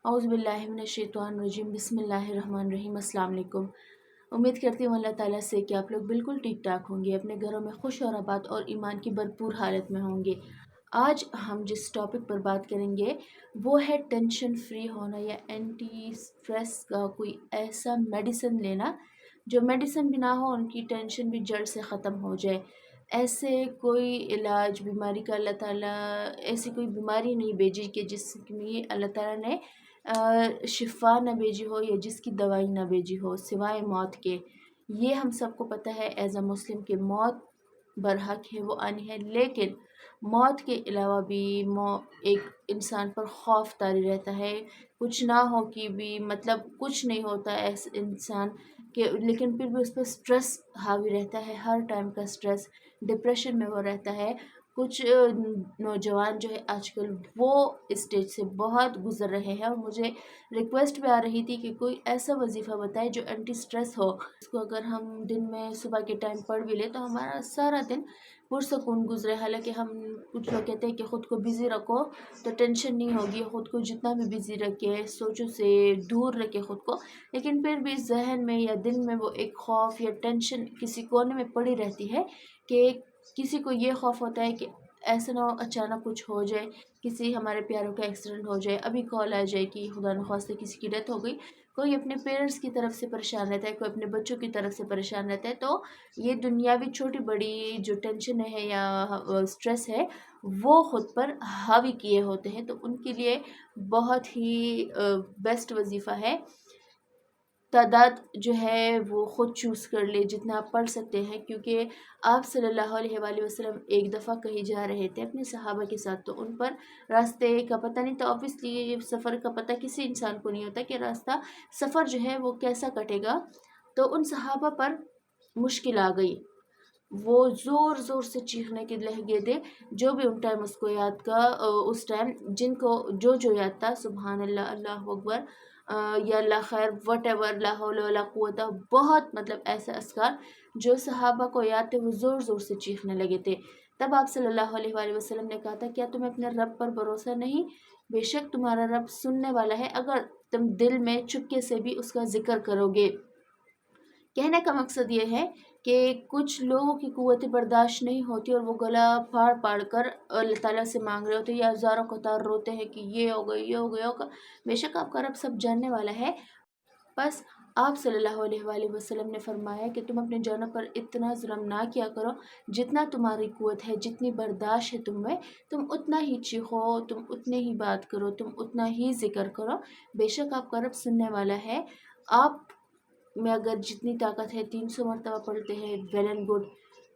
औज़ु बिल्लाहि मिनश्शैतानिर्रजीम बिस्मिल्लाहिर्रहमानिर्रहीम। अस्सलाम वालेकुम। उम्मीद करती हूँ अल्लाह ताला से कि आप लोग बिल्कुल ठीक ठाक होंगे, अपने घरों में खुश और आबाद और ईमान की भरपूर हालत में होंगे। आज हम जिस टॉपिक पर बात करेंगे वो है टेंशन फ्री होना या एंटी स्ट्रेस का कोई ऐसा मेडिसिन लेना जो मेडिसिन भी ना हो, उनकी टेंशन भी जड़ से ख़त्म हो जाए। ऐसे कोई इलाज बीमारी का अल्लाह ताला ऐसी कोई बीमारी नहीं भेजी कि जिसमें अल्लाह ताला ने शिफ़ा न भेजी हो या जिसकी दवाई न भेजी हो सिवाय मौत के। ये हम सबको पता है एज़ अ मुस्लिम कि मौत बरहक है, वो आनी है, लेकिन मौत के अलावा भी एक इंसान पर खौफ तारी रहता है। कुछ ना हो कि भी मतलब कुछ नहीं होता ऐसे इंसान के, लेकिन फिर भी उस पर स्ट्रेस हावी रहता है, हर टाइम का स्ट्रेस, डिप्रेशन में वो रहता है। कुछ नौजवान जो है आजकल वो स्टेज से बहुत गुजर रहे हैं और मुझे रिक्वेस्ट भी आ रही थी कि कोई ऐसा वजीफ़ा बताए जो एंटी स्ट्रेस हो। इसको अगर हम दिन में सुबह के टाइम पढ़ भी ले तो हमारा सारा दिन पुरसकून गुजरे। हालांकि हम कुछ लोग कहते हैं कि ख़ुद को बिज़ी रखो तो टेंशन नहीं होगी, ख़ुद को जितना भी बिज़ी रखे, सोचों से दूर रखे ख़ुद को, लेकिन फिर भी जहन में या दिल में वो एक खौफ या टेंशन किसी कोने में पड़ी रहती है कि किसी को ये खौफ होता है कि ऐसा ना हो अचानक कुछ हो जाए, किसी हमारे प्यारों का एक्सीडेंट हो जाए, अभी कॉल आ जाए कि खुदा न खास्ते किसी की डेथ हो गई। कोई अपने पेरेंट्स की तरफ से परेशान रहता है, कोई अपने बच्चों की तरफ से परेशान रहता है। तो ये दुनियावी छोटी बड़ी जो टेंशन है या स्ट्रेस है वो ख़ुद पर हावी किए होते हैं। तो उनके लिए बहुत ही बेस्ट वजीफ़ा है, तादाद जो है वो ख़ुद चूज़ कर ले जितना आप पढ़ सकते हैं, क्योंकि आप सल्लल्लाहु अलैहि वसल्लम एक दफ़ा कहीं जा रहे थे अपने सहाबा के साथ, तो उन पर रास्ते का पता नहीं था। ऑब्वियसली ये सफ़र का पता किसी इंसान को नहीं होता कि रास्ता सफ़र जो है वो कैसा कटेगा। तो उन सहाबा पर मुश्किल आ गई, वो ज़ोर ज़ोर से चीखने के लगे थे। जो भी उन टाइम उसको याद का उस टाइम जिनको जो याद था, सुबहान अल्लाह, अल्लाहु अकबर, या अल्लाह खैर, वट एवर, ला हौला वला कुव्वता, बहुत मतलब ऐसे अस्कार जो सहाबा को याद थे वो ज़ोर ज़ोर से चीखने लगे थे। तब आप सल्लल्लाहु अलैहि वसल्लम ने कहा था, क्या तुम्हें अपने रब पर भरोसा नहीं? बेशक तुम्हारा रब सुनने वाला है अगर तुम दिल में चुपके से भी उसका जिक्र करोगे। कहने का मकसद ये है कि कुछ लोगों की कुव्वत बर्दाश्त नहीं होती और वो गला फाड़ फाड़ कर अल्लाह ताला से मांग रहे होते हैं या हज़ारों कतार रोते हैं कि ये हो गया, ये हो गया होगा। बेशक आपका रब सब जानने वाला है। बस आप सल्लल्लाहु अलैहि वसल्लम ने फरमाया कि तुम अपने जानों पर इतना जुल्म ना किया करो, जितना तुम्हारी कुव्वत है, जितनी बर्दाश्त है तुम में, तुम उतना ही चीखो, तुम उतने ही बात करो, तुम उतना ही जिक्र करो। बेशक आपका रब सुनने वाला है। आप में अगर जितनी ताकत है 300 मरतबा पढ़ते हैं, वेल एंड गुड,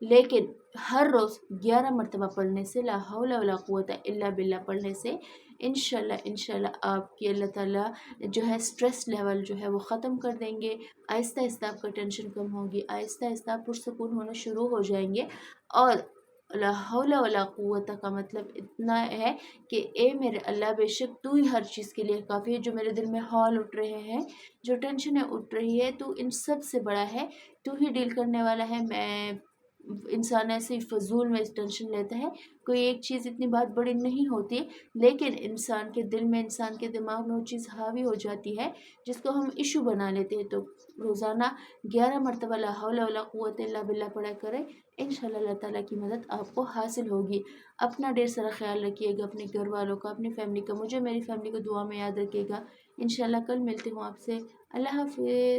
लेकिन हर रोज़ 11 मरतबा पढ़ने से, ला हौला वला कुव्वता इल्ला बिल्लाह पढ़ने से इंशाल्लाह आपकी अल्लाह ताला जो है स्ट्रेस लेवल जो है वो ख़त्म कर देंगे। आहिस्ता आहिस्ता आपका टेंशन कम होगी, आहिस्ता आहिस्ता आप पुरसकून होना शुरू हो जाएंगे। और ला हौला वला कुव्वता का मतलब इतना है कि ए मेरे अल्लाह, बेशक तू ही हर चीज़ के लिए काफ़ी है। जो मेरे दिल में हौल उठ रहे हैं, जो टेंशनें उठ रही है, तू इन सब से बड़ा है, तू ही डील करने वाला है। मैं इंसान ऐसे ही फ़ज़ूल में टेंशन लेता है, कोई एक चीज़ इतनी बात बड़ी नहीं होती, लेकिन इंसान के दिल में, इंसान के दिमाग में वो चीज़ हावी हो जाती है जिसको हम इशू बना लेते हैं। तो रोज़ाना 11 मरतबा ला हौला वला कुव्वता इल्ला बिल्लाह पढ़ा करें, इंशाल्लाह अल्लाह ताला की मदद आपको हासिल होगी। अपना ढेर सारा ख्याल रखिएगा, अपने घर वालों का, अपनी फैमिली का। मुझे मेरी फैमिली को दुआ में याद रखिएगा। इंशाल्लाह कल मिलती हूँ आपसे। अल्लाह हाफ़िज़।